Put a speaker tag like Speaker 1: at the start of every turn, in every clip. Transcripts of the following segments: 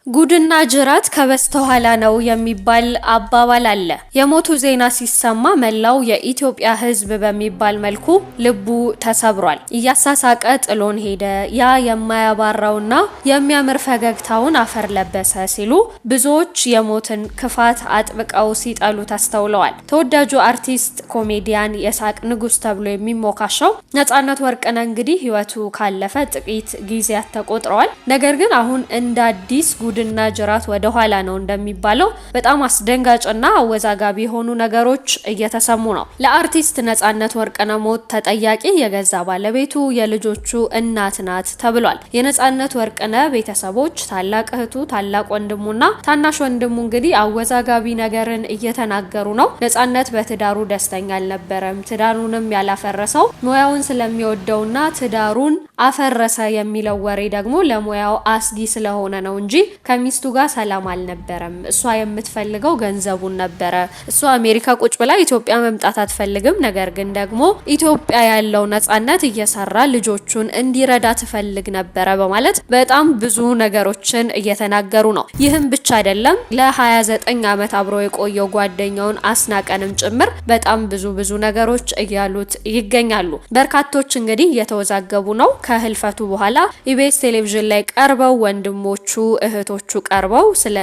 Speaker 1: ጉድና ጅራት ከበስተኋላ ነው የሚባል አባባል አለ። የሞቱ ዜና ሲሰማ መላው የኢትዮጵያ ሕዝብ በሚባል መልኩ ልቡ ተሰብሯል። እያሳሳቀ ጥሎን ሄደ፣ ያ የማያባራውና የሚያምር ፈገግታውን አፈር ለበሰ ሲሉ ብዙዎች የሞትን ክፋት አጥብቀው ሲጠሉ ተስተውለዋል። ተወዳጁ አርቲስት ኮሜዲያን የሳቅ ንጉስ ተብሎ የሚሞካሸው ነጻነት ወርቅነህ እንግዲህ ህይወቱ ካለፈ ጥቂት ጊዜያት ተቆጥረዋል። ነገር ግን አሁን እንደ አዲስ ጉድና ጅራት ወደ ኋላ ነው እንደሚባለው በጣም አስደንጋጭና አወዛጋቢ የሆኑ ነገሮች እየተሰሙ ነው። ለአርቲስት ነጻነት ወርቅነህ ሞት ተጠያቂ የገዛ ባለቤቱ የልጆቹ እናት ናት ተብሏል። የነጻነት ወርቅነህ ቤተሰቦች ታላቅ እህቱ፣ ታላቅ ወንድሙና ታናሽ ወንድሙ እንግዲህ አወዛጋቢ ነገርን እየተናገሩ ነው። ነጻነት በትዳሩ ደስተኛ አልነበረም። ትዳሩንም ያላፈረሰው ሙያውን ስለሚወደውና ትዳሩን አፈረሰ የሚለው ወሬ ደግሞ ለሙያው አስጊ ስለሆነ ነው እንጂ ከሚስቱ ጋር ሰላም አልነበረም። እሷ የምትፈልገው ገንዘቡን ነበረ። እሷ አሜሪካ ቁጭ ብላ ኢትዮጵያ መምጣት አትፈልግም። ነገር ግን ደግሞ ኢትዮጵያ ያለው ነጻነት እየሰራ ልጆቹን እንዲረዳ ትፈልግ ነበረ በማለት በጣም ብዙ ነገሮችን እየተናገሩ ነው። ይህም ብቻ አይደለም፣ ለ29 ዓመት አብሮ የቆየው ጓደኛውን አስናቀንም ጭምር በጣም ብዙ ነገሮች እያሉት ይገኛሉ። በርካቶች እንግዲህ እየተወዛገቡ ነው። ከህልፈቱ በኋላ ኢቢኤስ ቴሌቪዥን ላይ ቀርበው ወንድሞቹ እህቶቹ ቀርበው ስለ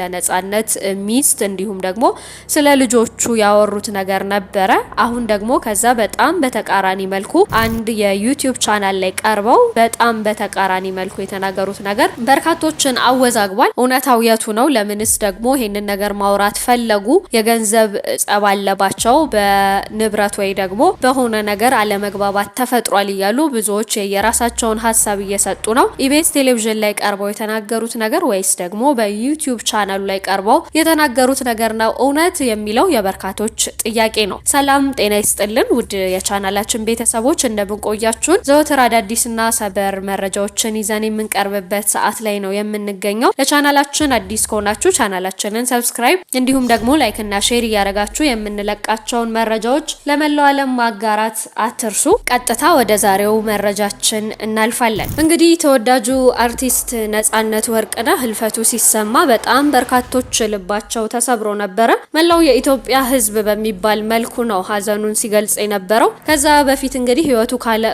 Speaker 1: ነጻነት ሚስት እንዲሁም ደግሞ ስለ ልጆቹ ያወሩት ነገር ነበረ። አሁን ደግሞ ከዛ በጣም በተቃራኒ መልኩ አንድ የዩቲዩብ ቻናል ላይ ቀርበው በጣም በተቃራኒ መልኩ የተናገሩት ነገር በርካቶችን አወዛግቧል። እውነታው የቱ ነው? ለምንስ ደግሞ ይሄንን ነገር ማውራት ፈለጉ? የገንዘብ ጸብ አለባቸው፣ በንብረት ወይ ደግሞ በሆነ ነገር አለመግባባት ተፈጥሯል እያሉ ብዙዎች የራሳቸውን ሀሳብ እየሰጡ ነው። ኢቢኤስ ቴሌቪዥን ላይ ቀርበው የተናገሩት ነገር ወይስ ደግሞ በዩቲዩብ ቻናሉ ላይ ቀርበው የተናገሩት ነገር ነው እውነት የሚለው የበርካቶች ጥያቄ ነው። ሰላም ጤና ይስጥልን ውድ የቻናላችን ቤተሰቦች፣ እንደምንቆያችሁን ዘወትር አዳዲስና ሰበር መረጃዎችን ይዘን የምንቀርብበት ሰዓት ላይ ነው የምንገኘው። ለቻናላችን አዲስ ከሆናችሁ ቻናላችንን ሰብስክራይብ እንዲሁም ደግሞ ላይክ እና ሼር እያደረጋችሁ የምንለቃቸውን መረጃዎች ለመላው ዓለም ማጋራት አትርሱ። ቀጥታ ወደ ዛሬው መረጃችን እናልፋለን። እንግዲህ ተወዳጁ አርቲስት ነጻነት ወርቅነህ ህልፈቱ ሲሰማ በጣም በርካቶች ልባቸው ተሰብሮ ነበረ። መላው የኢትዮጵያ ሕዝብ በሚባል መልኩ ነው ሀዘኑን ሲገልጽ የነበረው። ከዛ በፊት እንግዲህ ህይወቱ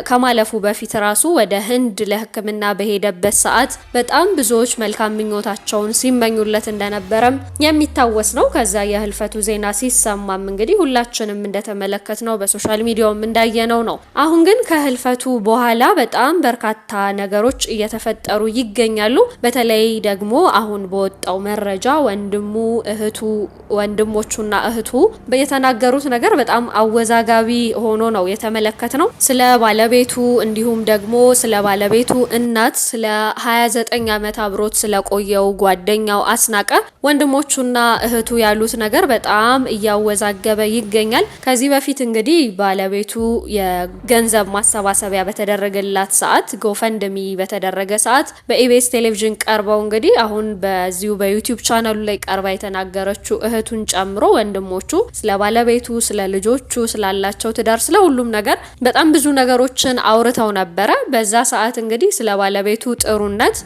Speaker 1: ከማለፉ በፊት ራሱ ወደ ህንድ ለሕክምና በሄደበት ሰዓት በጣም ብዙዎች መልካም ምኞታቸውን ሲመኙለት እንደነበረም የሚታወስ ነው። ከዛ የህልፈቱ ዜና ሲሰማም እንግዲህ ሁላችንም እንደተመለከትነው በሶሻል ሚዲያውም እንዳየነው ነው። አሁን ግን ከህልፈቱ በኋላ በጣም በርካታ ነገሮች እየተፈጠሩ ይገኛሉ። በተለይ ደግሞ አሁን በወጣው መረጃ ወንድሞቹና እህቱ የተናገሩት ነገር በጣም አወዛጋቢ ሆኖ ነው የተመለከትነው። ስለ ባለቤቱ እንዲሁም ደግሞ ስለ ባለቤቱ እናት፣ ስለ 29 ዓመት አብሮት ስለቆየው ጓደኛው አስናቀ ወንድሞቹና እህቱ ያሉት ነገር በጣም እያወዛገበ ይገኛል። ከዚህ በፊት እንግዲህ ባለቤቱ የገንዘብ ማሰባሰቢያ በተደረገላት ሰዓት ጎፈንድሚ በተደረገ ሰዓት በኢቢኤስ ቴሌቪዥን ቀርበው እንግዲህ አሁን በዚሁ በዩቲዩብ ቻናሉ ላይ ቀርባ የተናገረችው እህቱን ጨምሮ ወንድሞቹ ስለ ባለቤቱ፣ ስለ ልጆቹ፣ ስላላቸው ትዳር፣ ስለ ሁሉም ነገር በጣም ብዙ ነገሮችን አውርተው ነበረ። በዛ ሰዓት እንግዲህ ስለ ባለቤቱ ጥሩነት፣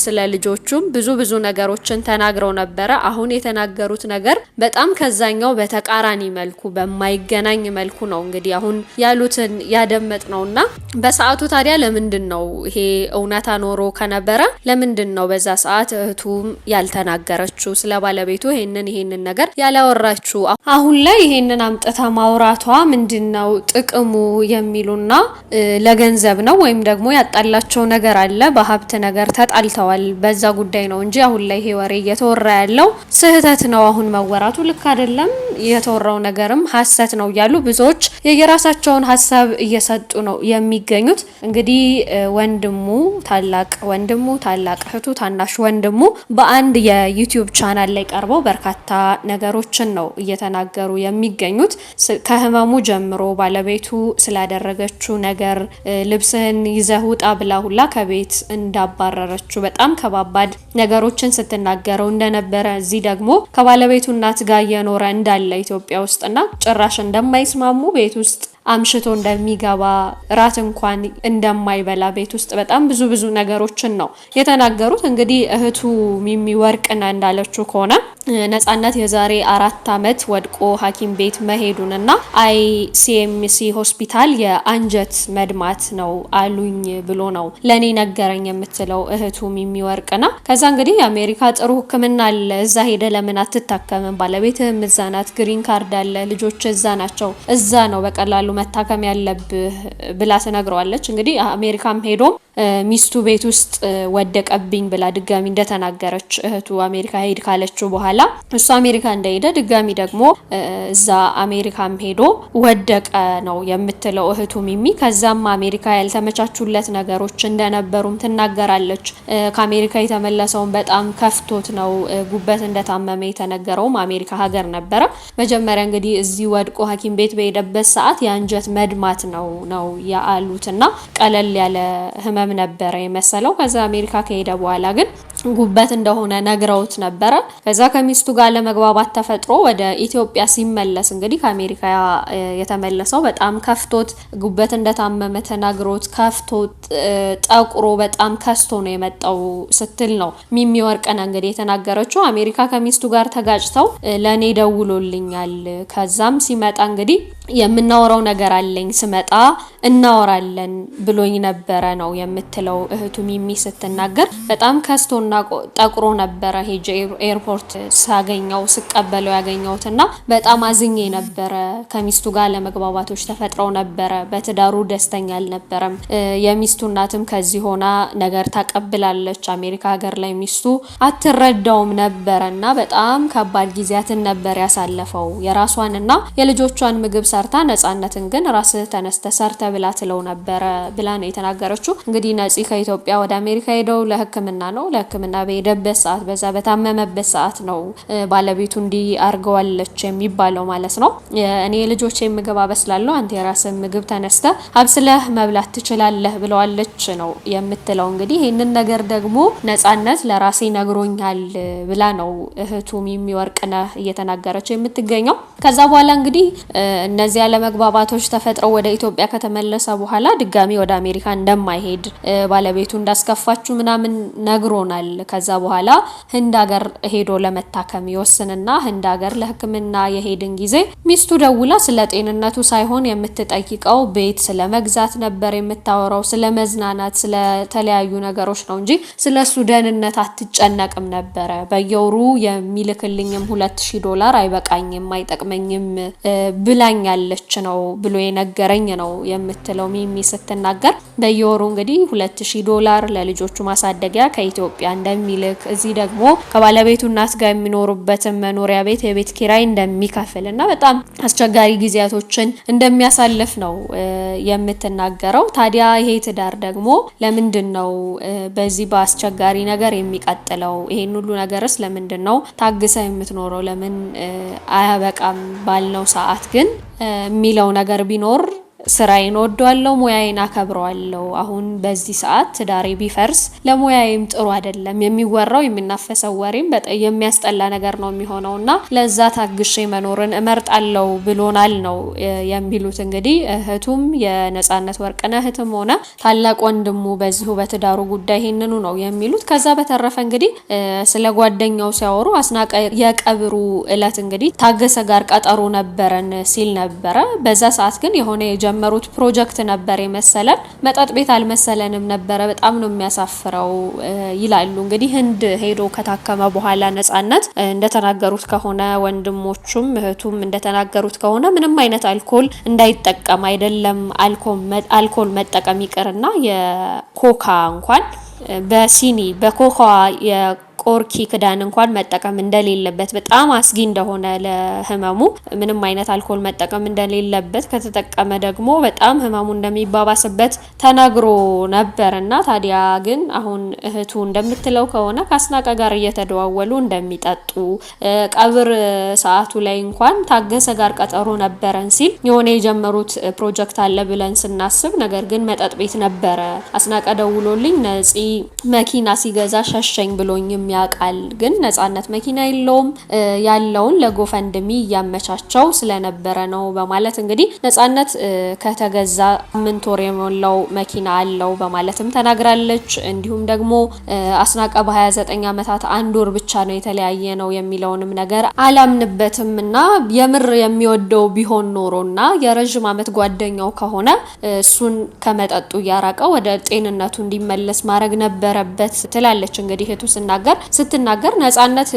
Speaker 1: ስለ ልጆቹም ብዙ ነገሮችን ተናግረው ነበረ። አሁን የተናገሩት ነገር በጣም ከዛኛው በተቃራኒ መልኩ በማይገናኝ መልኩ ነው እንግዲህ አሁን ያሉትን ያደመጥ ነውና በሰዓቱ ታዲያ ለምንድን ነው ይሄ እውነታ ኖሮ ከነበረ ለምንድን ነው በዛ ሰዓት እህቱም ያልተናገረችው ስለ ባለቤቱ ይሄንን ነገር ያላወራችው? አሁን ላይ ይሄንን አምጥታ ማውራቷ ምንድነው ጥቅሙ የሚሉና ለገንዘብ ነው ወይም ደግሞ ያጣላቸው ነገር አለ፣ በሀብት ነገር ተጣልተዋል፣ በዛ ጉዳይ ነው እንጂ አሁን ላይ ይሄ ወሬ እየተወራ ያለው ስህተት ነው፣ አሁን መወራቱ ልክ አይደለም፣ የተወራው ነገርም ሐሰት ነው እያሉ ብዙዎች የየራሳቸውን ሀሳብ እየሰጡ ነው የሚገኙት። እንግዲህ ወንድሙ፣ ታላቅ እህቱ፣ ታናሽ ወንድሙ በአንድ የዩቲዩብ ቻናል ላይ ቀርበው በርካታ ነገሮችን ነው እየተናገሩ የሚገኙት። ከህመሙ ጀምሮ ባለቤቱ ስላደረገችው ነገር፣ ልብስህን ይዘህ ውጣ ብላ ሁላ ከቤት እንዳባረረችው በጣም ከባባድ ነገሮችን ስትናገረው እንደነበረ፣ እዚህ ደግሞ ከባለቤቱ እናት ጋር እየኖረ እንዳለ ኢትዮጵያ ውስጥና ጭራሽ እንደማይስማሙ ቤት ውስጥ አምሽቶ እንደሚገባ ራት እንኳን እንደማይበላ ቤት ውስጥ በጣም ብዙ ነገሮችን ነው የተናገሩት። እንግዲህ እህቱ ሚሚ ወርቅነህ እንዳለችው ከሆነ ነጻነት የዛሬ 4 ዓመት ወድቆ ሐኪም ቤት መሄዱንና ICMC ሆስፒታል የአንጀት መድማት ነው አሉኝ ብሎ ነው ለኔ ነገረኝ የምትለው እህቱ ሚሚ ወርቅነህ። ከዛ እንግዲህ የአሜሪካ ጥሩ ሕክምና አለ፣ እዛ ሄደ ለምን አትታከምም? ባለቤትህም እዛ ናት፣ ግሪን ካርድ አለ፣ ልጆች እዛ ናቸው፣ እዛ ነው በቀላሉ መታከም ያለብህ ብላ ትነግረዋለች። እንግዲህ አሜሪካም ሄዶ ሚስቱ ቤት ውስጥ ወደቀብኝ ብላ ድጋሚ እንደተናገረች እህቱ አሜሪካ ሄድ ካለችው በኋላ እሱ አሜሪካ እንደሄደ ድጋሚ ደግሞ እዛ አሜሪካም ሄዶ ወደቀ ነው የምትለው እህቱ ሚሚ። ከዛም አሜሪካ ያልተመቻቹለት ነገሮች እንደነበሩም ትናገራለች። ከአሜሪካ የተመለሰውን በጣም ከፍቶት ነው ጉበት እንደታመመ የተነገረውም አሜሪካ ሀገር ነበረ። መጀመሪያ እንግዲህ እዚህ ወድቆ ሐኪም ቤት በሄደበት ሰዓት የአንጀት መድማት ነው ያሉትና ቀለል ያለ ህመም ነበረ የመሰለው። ከዛ አሜሪካ ከሄደ በኋላ ግን ጉበት እንደሆነ ነግረውት ነበረ። ከዛ ከሚስቱ ጋር ለመግባባት ተፈጥሮ ወደ ኢትዮጵያ ሲመለስ እንግዲህ ከአሜሪካ የተመለሰው በጣም ከፍቶት ጉበት እንደታመመ ተናግሮት ከፍቶት ጠቁሮ በጣም ከስቶ ነው የመጣው ስትል ነው ሚሚ ወርቅነህ እንግዲህ የተናገረችው። አሜሪካ ከሚስቱ ጋር ተጋጭተው ለኔ ደውሎልኛል። ከዛም ሲመጣ እንግዲህ የምናወራው ነገር አለኝ ስመጣ እናወራለን ብሎኝ ነበረ ነው የምትለው እህቱ ሚሚ ስትናገር። በጣም ከስቶና ጠቁሮ ነበረ ሄጄ ኤርፖርት ሳገኘው ስቀበለው ያገኘውትና በጣም አዝኜ ነበረ። ከሚስቱ ጋር ለመግባባቶች ተፈጥረው ነበረ። በትዳሩ ደስተኛ አልነበረም። የሚስቱ እናትም ከዚህ ሆና ነገር ታቀብላለች። አሜሪካ ሀገር ላይ ሚስቱ አትረዳውም ነበረና በጣም ከባድ ጊዜያትን ነበር ያሳለፈው። የራሷንና የልጆቿን ምግብ ሰርታ ነጻነትን ግን ራስህ ተነስተ ሰርተ ብላ ትለው ነበረ ብላ ነው የተናገረችው። እንግዲህ ነፂ ከኢትዮጵያ ወደ አሜሪካ ሄደው ለሕክምና ነው። ለሕክምና በሄደበት ሰዓት በዛ በታመመበት ሰዓት ነው ባለቤቱ እንዲህ አርገዋለች የሚባለው ማለት ነው። እኔ ልጆቼ ምግብ አበስላለሁ፣ አንተ የራስህ ምግብ ተነስተ አብስለህ መብላት ትችላለህ ብለዋለች ነው የምትለው። እንግዲህ ይሄንን ነገር ደግሞ ነጻነት ለራሴ ነግሮኛል ብላ ነው እህቱ ሚሚ ወርቅነህ እየተናገረች የምትገኘው። ከዛ በኋላ እንግዲህ እነዚህ አለመግባባቶች ተፈጥረው ወደ ኢትዮጵያ ከተመለሰ በኋላ ድጋሚ ወደ አሜሪካ እንደማይሄድ ባለቤቱ እንዳስከፋችሁ ምናምን ነግሮናል። ከዛ በኋላ ህንድ ሀገር ሄዶ ለመታከም ይወስንና ህንድ ሀገር ለሕክምና የሄድን ጊዜ ሚስቱ ደውላ ስለ ጤንነቱ ሳይሆን የምትጠይቀው ቤት ስለመግዛት ነበር የምታወራው፣ ስለ መዝናናት፣ ስለ ተለያዩ ነገሮች ነው እንጂ ስለሱ ደህንነት አትጨነቅም ነበረ። በየወሩ የሚልክልኝም $2000 አይበቃኝም አይጠቅመኝም ብላኛለች ነው ብሎ የነገረኝ ነው የምትለው ሚሚ ስትናገር። በየወሩ እንግዲህ $2000 ለልጆቹ ማሳደጊያ ከኢትዮጵያ እንደሚልክ፣ እዚህ ደግሞ ከባለቤቱ እናት ጋር የሚኖሩበትን መኖሪያ ቤት የቤት ኪራይ እንደሚከፍል እና በጣም አስቸጋሪ ጊዜያቶችን እንደሚያሳልፍ ነው የምትናገረው። ታዲያ ይሄ ትዳር ደግሞ ለምንድን ነው በዚህ በአስቸጋሪ ነገር የሚቀጥለው? ይሄን ሁሉ ነገርስ ለምንድን ነው ታግሰ የምትኖረው? ለምን አያበቃም ባልነው ሰዓት ግን የሚለው ነገር ቢኖር ስራዬን ወደዋለሁ፣ ሙያዬን አከብረዋለሁ። አሁን በዚህ ሰዓት ትዳሬ ቢፈርስ ለሙያዬም ጥሩ አይደለም። የሚወራው የሚናፈሰው ወሬም በጣም የሚያስጠላ ነገር ነው የሚሆነውና ለዛ ታግሼ መኖርን እመርጣለሁ ብሎናል ነው የሚሉት። እንግዲህ እህቱም የነጻነት ወርቅነህ እህትም ሆነ ታላቅ ወንድሙ በዚሁ በትዳሩ ጉዳይ ይሄንኑ ነው የሚሉት። ከዛ በተረፈ እንግዲህ ስለ ጓደኛው ሲያወሩ አስናቀ የቀብሩ እለት እንግዲህ ታገሰ ጋር ቀጠሮ ነበረን ሲል ነበረ። በዛ ሰዓት ግን የሆነ የጀመሩት ፕሮጀክት ነበር የመሰለን፣ መጠጥ ቤት አልመሰለንም ነበረ። በጣም ነው የሚያሳፍረው ይላሉ። እንግዲህ ህንድ ሄዶ ከታከመ በኋላ ነጻነት እንደተናገሩት ከሆነ ወንድሞቹም እህቱም እንደተናገሩት ከሆነ ምንም አይነት አልኮል እንዳይጠቀም አይደለም አልኮል መጠቀም ይቅርና የኮካ እንኳን በሲኒ በኮካ ቆርኪ ክዳን እንኳን መጠቀም እንደሌለበት፣ በጣም አስጊ እንደሆነ ለህመሙ ምንም አይነት አልኮል መጠቀም እንደሌለበት፣ ከተጠቀመ ደግሞ በጣም ህመሙ እንደሚባባስበት ተናግሮ ነበርና ታዲያ ግን አሁን እህቱ እንደምትለው ከሆነ ከአስናቀ ጋር እየተደዋወሉ እንደሚጠጡ፣ ቀብር ሰዓቱ ላይ እንኳን ታገሰ ጋር ቀጠሮ ነበረን ሲል የሆነ የጀመሩት ፕሮጀክት አለ ብለን ስናስብ ነገር ግን መጠጥ ቤት ነበረ። አስናቀ ደውሎልኝ ነፂ መኪና ሲገዛ ሸሸኝ ብሎኝ ያቃል ግን ነጻነት መኪና የለውም ያለውን ለጎፈንድሚ ያመቻቸው ስለነበረ ነው በማለት እንግዲህ ነጻነት ከተገዛ 8 ወር የሞላው መኪና አለው በማለትም ተናግራለች። እንዲሁም ደግሞ አስናቀ በ29 ዓመታት 1 ወር ብቻ ነው የተለያየ ነው የሚለውንም ነገር አላምንበትምና የምር የሚወደው ቢሆን ኖሮና የረጅም ዓመት ጓደኛው ከሆነ እሱን ከመጠጡ ያራቀው ወደ ጤንነቱ እንዲመለስ ማድረግ ነበረበት ትላለች። እንግዲህ እህቱ ስትናገር ነጻነት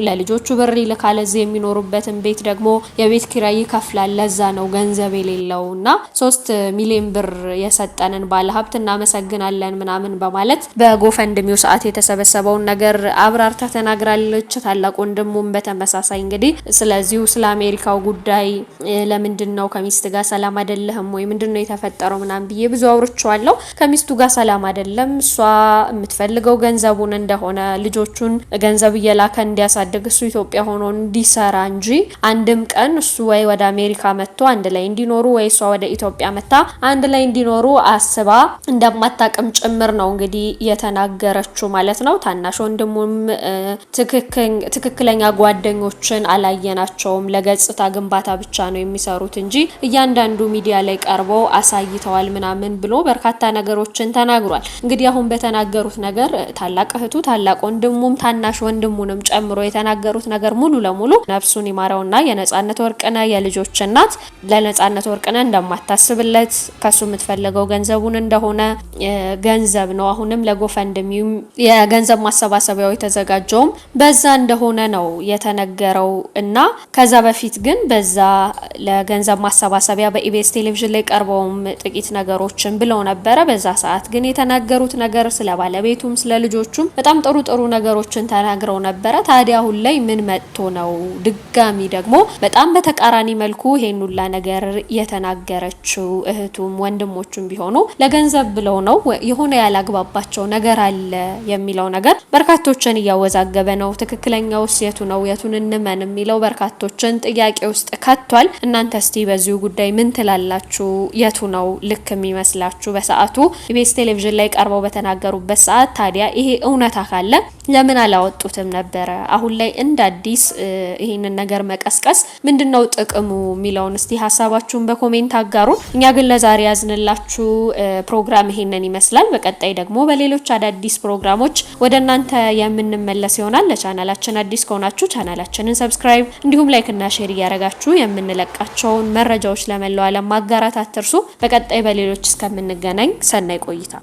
Speaker 1: ለልጆቹ ብር ይልካል እዚህ የሚኖሩበትን ቤት ደግሞ የቤት ኪራይ ይከፍላል ለዛ ነው ገንዘብ የሌለውና 3 ሚሊዮን ብር የሰጠንን ባለሀብት እናመሰግናለን ምናምን በማለት በጎፈንድሚው ሰዓት የተሰበሰበውን ነገር አብራርታ ተናግራለች። ታላቅ ወንድሙም በተመሳሳይ እንግዲህ ስለዚሁ ስለ አሜሪካው ጉዳይ ለምንድነው ከሚስት ጋር ሰላም አይደለህም ወይ ምንድነው የተፈጠረው ምናምን ብዬ ብዙ አውርቻለሁ። ከሚስቱ ጋር ሰላም አይደለም እሷ የምትፈልገው ገንዘቡን እንደሆነ ልጆቹን ገንዘብ እየላከ እንዲያሳድግ እሱ ኢትዮጵያ ሆኖ እንዲሰራ እንጂ አንድም ቀን እሱ ወይ ወደ አሜሪካ መጥቶ አንድ ላይ እንዲኖሩ ወይ እሷ ወደ ኢትዮጵያ መጣ አንድ ላይ እንዲኖሩ አስባ እንደማታቀም ጭምር ነው እንግዲህ የተናገረችው ማለት ነው። ታናሽ ወንድሙም ትክክለኛ ጓደኞችን አላየናቸውም ለገጽታ ግንባታ ብቻ ነው የሚሰሩት እንጂ እያንዳንዱ ሚዲያ ላይ ቀርበው አሳይተዋል ምናምን ብሎ በርካታ ነገሮችን ተናግሯል። እንግዲህ አሁን በተናገሩት ነገር ታላቅ እህቱ ታላቅ ወንድሙም ታናሽ ወንድሙንም ጨምሮ የተናገሩት ነገር ሙሉ ለሙሉ ነፍሱን ይማረውና የነጻነት ወርቅነህ የልጆች እናት ለነጻነት ወርቅነህ እንደማታስብለት ከሱ የምትፈልገው ገንዘቡን እንደሆነ ገንዘብ ነው አሁንም ለጎፈንድሚው የገንዘብ ማሰባሰቢያው የተዘጋጀውም በዛ እንደሆነ ነው የተነገረው እና ከዛ በፊት ግን በዛ ለገንዘብ ማሰባሰቢያ በኢቢኤስ ቴሌቪዥን ላይ ቀርበውም ጥቂት ነገሮችን ብለው ነበረ። በዛ ሰዓት ግን የተናገሩት ነገር ስለ ባለቤቱም ስለ ልጆቹም በጣም ጥሩ ነገሮችን ተናግረው ነበረ። ታዲያ አሁን ላይ ምን መጥቶ ነው ድጋሚ ደግሞ በጣም በተቃራኒ መልኩ ይሄንሁላ ነገር የተናገረችው? እህቱም ወንድሞቹም ቢሆኑ ለገንዘብ ብለው ነው የሆነ ያላግባባቸው ነገር አለ የሚለው ነገር በርካቶችን እያወዛገበ ነው። ትክክለኛው የቱ ነው የቱን እንመን የሚለው በርካቶችን ጥያቄ ውስጥ ከቷል። እናንተ እስቲ በዚሁ ጉዳይ ምን ትላላችሁ? የቱ ነው ልክ የሚመስላችሁ? በሰዓቱ ኢቢኤስ ቴሌቪዥን ላይ ቀርበው በተናገሩበት ሰዓት ታዲያ ይሄ እውነታ ካለ ለምን አላወጡትም ነበረ? አሁን ላይ እንደ አዲስ ይሄንን ነገር መቀስቀስ ምንድነው ጥቅሙ የሚለውን እስቲ ሀሳባችሁን በኮሜንት አጋሩ። እኛ ግን ለዛሬ ያዝንላችሁ ፕሮግራም ይሄንን ይመስላል። በቀጣይ ደግሞ በሌሎች አዳዲስ ፕሮግራሞች ወደ እናንተ የምንመለስ ይሆናል። ለቻናላችን አዲስ ከሆናችሁ ቻናላችንን ሰብስክራይብ እንዲሁም ላይክ እና ሼር እያደረጋችሁ የምንለቃቸውን መረጃዎች ለመላው ዓለም ማጋራት አትርሱ። በቀጣይ በሌሎች እስከምንገናኝ ሰናይ ቆይታ